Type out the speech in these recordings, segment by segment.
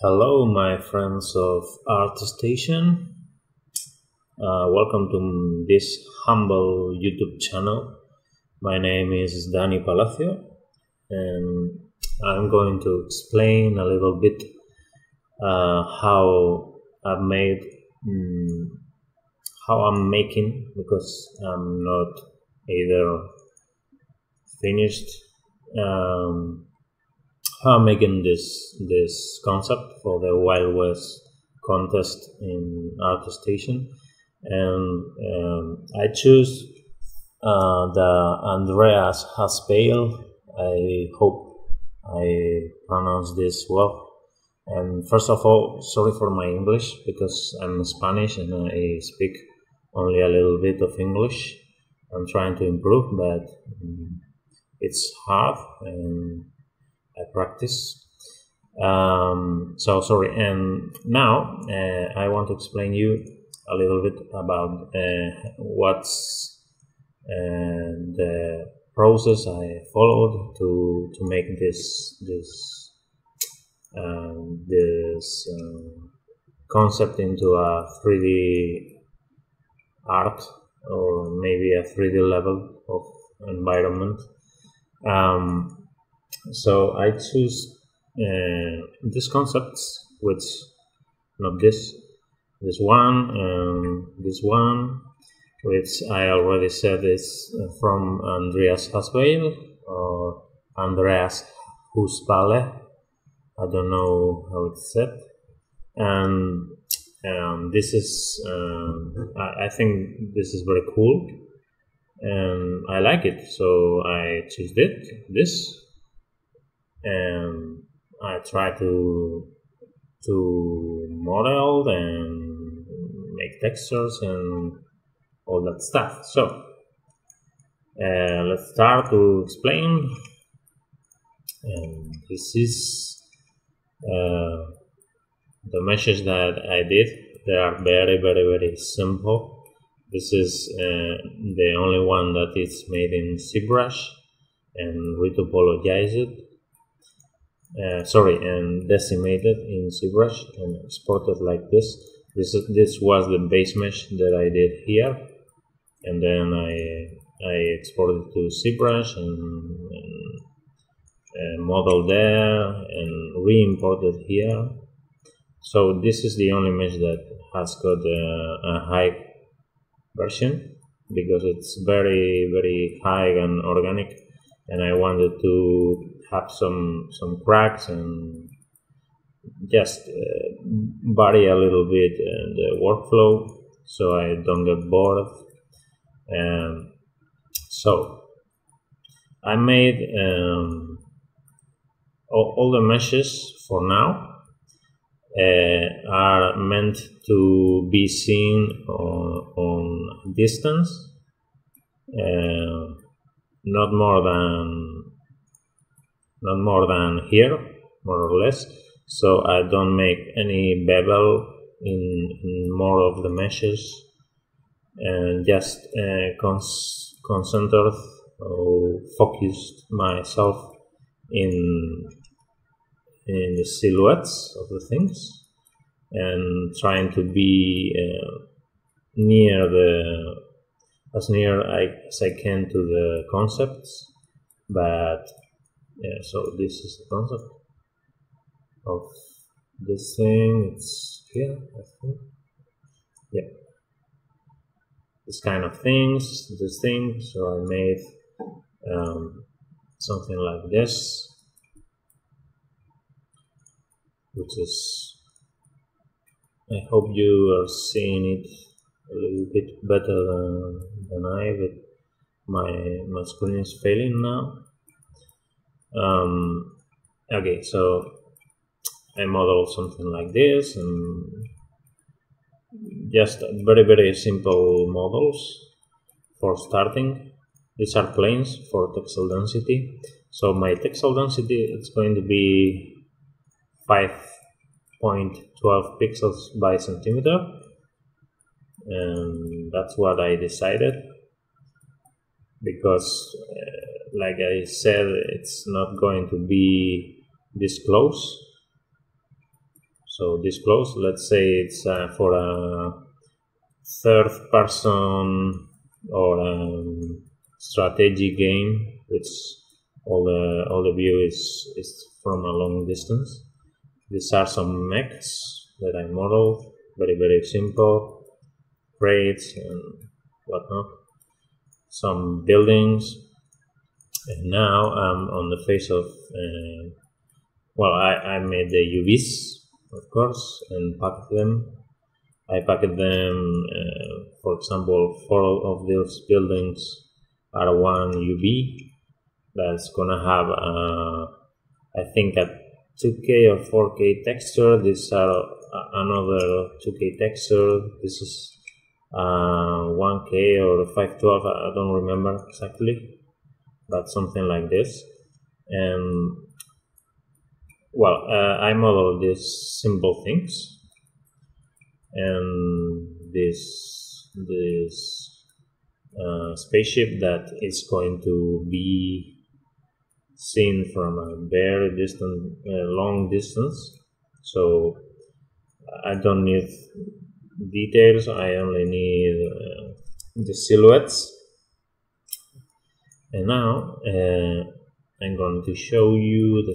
Hello, my friends of Artstation. Welcome to this humble YouTube channel. My name is Dani Palacio, and I'm going to explain a little bit how I've made, mm, how I'm making, because I'm not either finished. How I'm making this concept for the Wild West contest in Artstation, and I choose the Andreas Haspel. I hope I pronounce this well. And first of all, sorry for my English because I'm Spanish and I speak only a little bit of English. I'm trying to improve, but it's hard and I practice. So sorry. And now I want to explain you a little bit about what's the process I followed to make this concept into a 3D art, or maybe a 3D level of environment. So I choose these concepts, which not this one, which I already said is from Andreas Hasweil or Andreas Huspalle. I don't know how it's said, and this is I think this is very cool, and I like it, so I choose this, and I try to model and make textures and all that stuff. So let's start to explain. And this is the meshes that I did. They are very simple. This is the only one that is made in ZBrush and retopologized. And decimated in ZBrush and exported like this. This was the base mesh that I did here, and then I exported to ZBrush and modeled there and re-imported here. So this is the only mesh that has got a high version, because it's very high and organic, and I wanted to have some cracks and just vary a little bit the workflow so I don't get bored. So I made all the meshes for now are meant to be seen on distance, not more than here, more or less. So I don't make any bevel in more of the meshes, and just concentrated or focused myself in the silhouettes of the things, and trying to be as near as I can to the concepts. But so this is the concept of this thing. It's here, I think. Yeah, this kind of things, this thing. So I made something like this, which is, I hope you are seeing it a little bit better than I, but my screen is failing now. Okay, so I model something like this, and just very simple models for starting. These are planes for texel density. So my texel density is going to be 5.12 pixels by centimeter, and that's what I decided, because like I said, it's not going to be this close. So this close, let's say it's for a third person or strategy game, which all the view is from a long distance. These are some mechs that I modeled, very simple, crates and whatnot. Some buildings, and now I'm on the phase of well, I made the UVs, of course, and packed them. I packed them, for example, 4 of those buildings are one UV that's gonna have, I think, a 2K or 4K texture. These are another 2K texture. This is 1K or 512. I don't remember exactly, but something like this. And well, I model these simple things, and this spaceship that is going to be seen from a very distant, long distance. So I don't need details. I only need the silhouettes. And now I'm going to show you the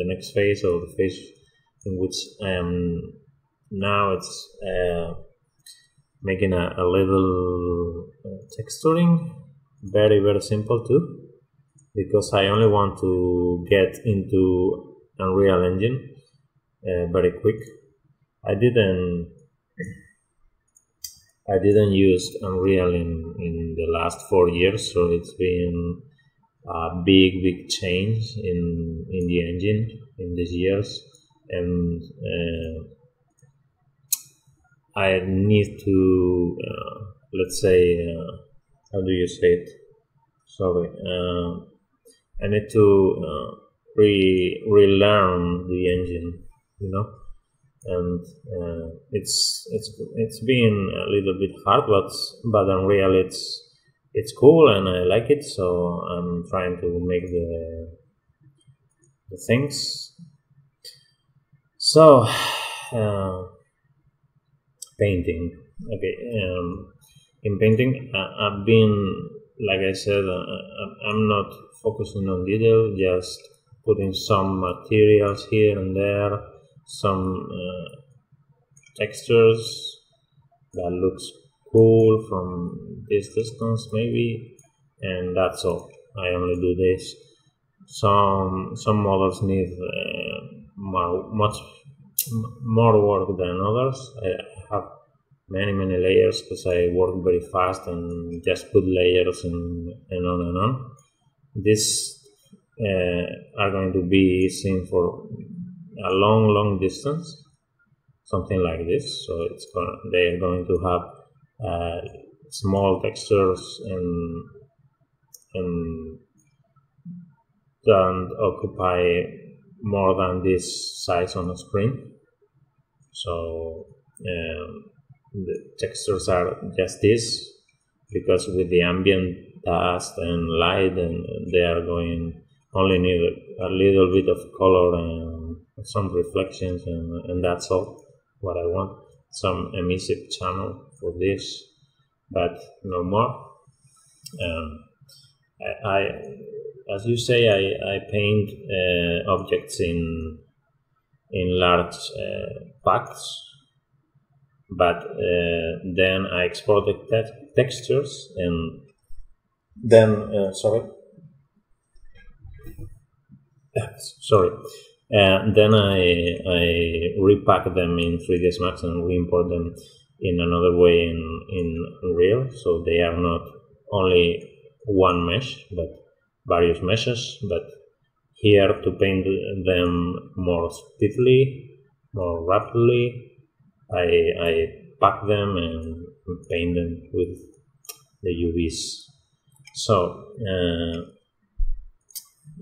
next phase of the phase in which I am now. It's making a little texturing, very simple too, because I only want to get into Unreal Engine very quick. I didn't use Unreal in the last 4 years, so it's been a big change in the engine in these years, and I need to let's say, how do you say it? Sorry, I need to relearn the engine, you know, and it's been a little bit hard, but Unreal it's cool and I like it, so I'm trying to make the things. So painting. Okay, in painting, I've been, like I said, I'm not focusing on detail, just putting some materials here and there, some textures that looks cool from this distance maybe, and that's all. I only do this. Some models need much more work than others. I have many layers because I work very fast and just put layers and on and on. These are going to be seen for a long distance, something like this. So they are going to have small textures and don't occupy more than this size on the screen. So the textures are just this, because with the ambient dust and light, and they are going only need a little bit of color and some reflections, and that's all what I want. Some emissive channel for this, but no more. As you say, I paint objects in large packs, but then I export the textures, and then then I repack them in 3ds Max and re-import them in another way in Unreal, so they are not only one mesh but various meshes. But here, to paint them more speedily, more rapidly, I pack them and paint them with the UVs. So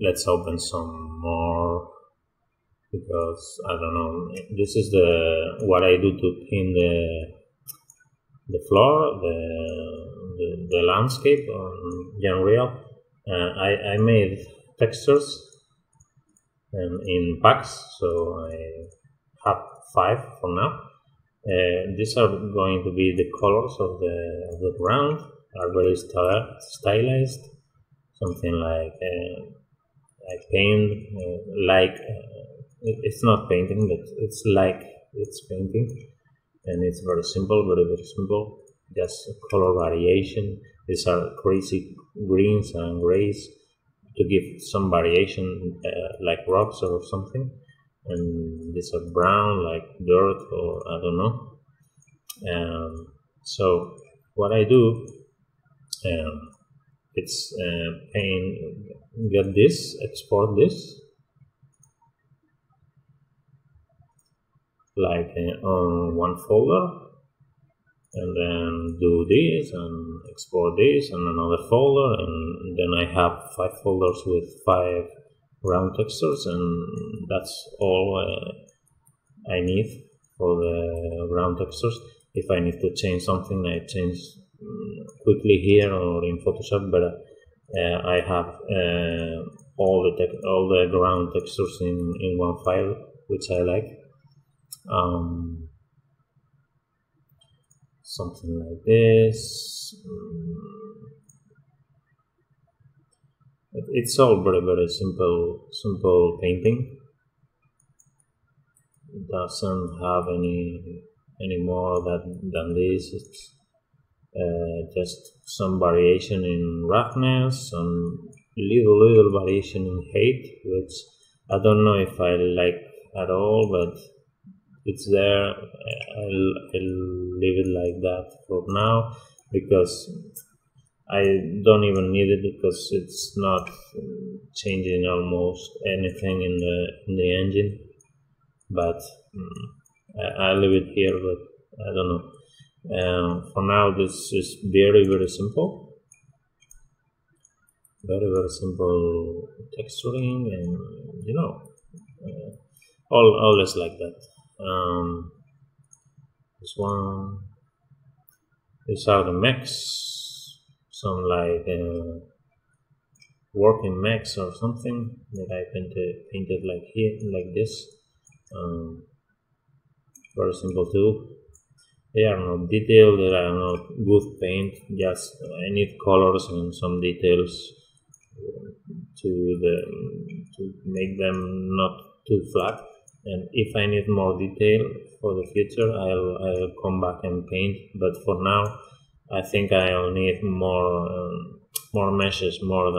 let's open some more, because I don't know, this is what I do to paint the floor, the landscape on Unreal. I made textures and in packs, so I have 5 for now. These are going to be the colors of the ground, are very stylized, something like paint, it's not painting, but it's like it's painting, and it's very simple, very simple, just color variation. These are crazy greens and grays to give some variation, like rocks or something, and these are brown like dirt, or I don't know. So what I do, it's get this, export this, like on one folder, and then do this and export this and another folder, and then I have 5 folders with 5 ground textures, and that's all I need for the ground textures. If I need to change something, I change quickly here or in Photoshop, but I have all the ground textures in one file, which I like. Something like this. It's all very simple painting. It doesn't have any more than this. It's just some variation in roughness, some little variation in height, which I don't know if I like at all, but it's there. I'll leave it like that for now, because I don't even need it, because it's not changing almost anything in the engine. But I'll leave it here, but I don't know. For now, this is very simple, very simple texturing, and all is like that. This one, these are the mechs, some like working mechs or something that I painted like here, like this. Very simple too. They are not detailed, they are not good paint, just I need colors and some details to make them not too flat. And if I need more detail for the future, I'll come back and paint. But for now, I think I'll need more meshes, more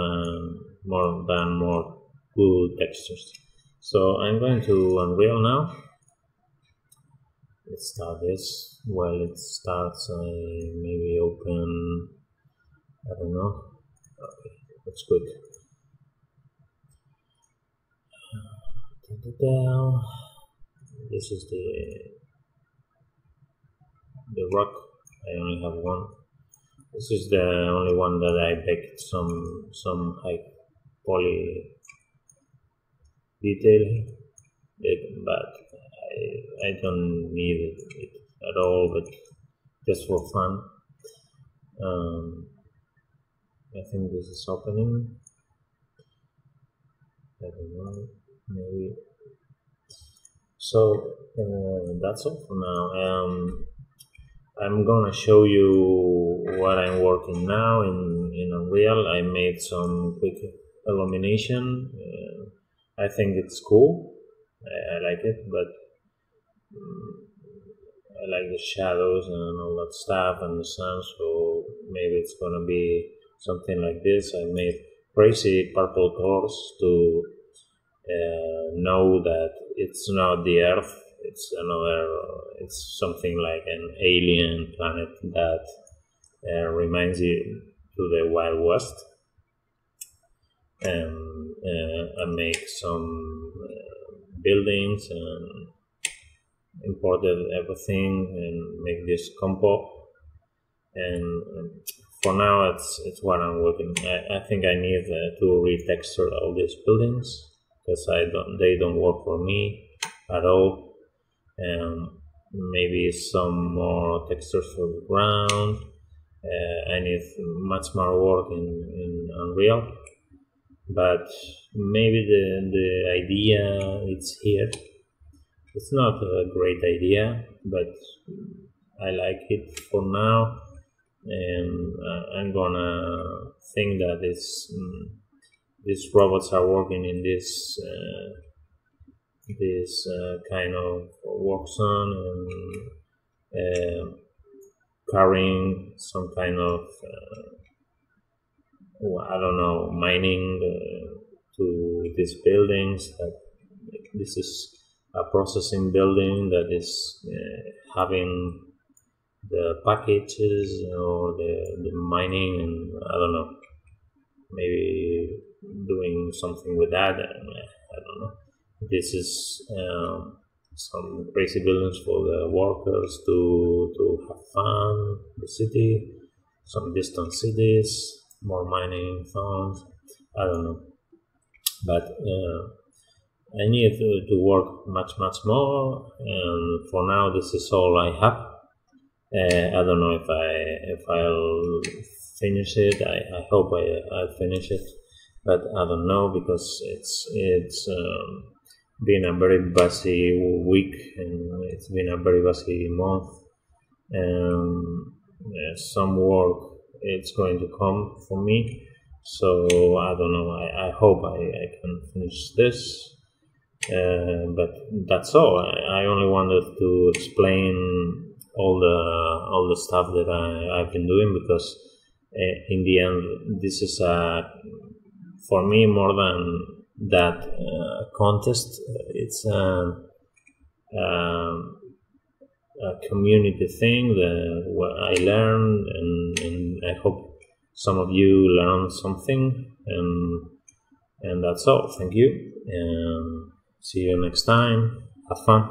good textures. So I'm going to Unreal now. Let's start this. While it starts, I maybe open, I don't know. Okay, that's quick. This is the rock. I only have one. This is the only one that I baked some high poly detail, but I don't need it at all, but just for fun. I think this is opening. I don't know, maybe. So that's all for now. I'm gonna show you what I'm working now in Unreal. I made some quick illumination. I think it's cool. I like it, but I like the shadows and all that stuff and the sun, so maybe it's gonna be something like this. I made crazy purple colors to know that it's not the Earth, it's something like an alien planet that reminds you to the Wild West. And I make some buildings and imported everything and make this compo. And for now, it's what I'm working. I think I need to retexture all these buildings, because they don't work for me at all. And maybe some more textures for the ground. I need much more work in Unreal, but maybe the idea it's here. It's not a great idea, but I like it for now, and I'm gonna think that these robots are working in this kind of work zone and carrying some kind of I don't know, mining to these buildings. This is a processing building that is having the packages or the mining, and I don't know, maybe doing something with that. I don't know. This is some crazy buildings for the workers to have fun. The city, some distant cities, more mining farms. I don't know, but I need to work much more. And for now, this is all I have. I don't know if I'll finish it. I hope I'll finish it, but I don't know because it's been a very busy week, and it's been a very busy month. Some work it's going to come for me, so I don't know. I hope I can finish this. But that's all. I only wanted to explain all the stuff that I've been doing, because in the end, this is for me more than that contest. It's a community thing that I learned, and I hope some of you learn something. And that's all. Thank you, and see you next time. Have fun.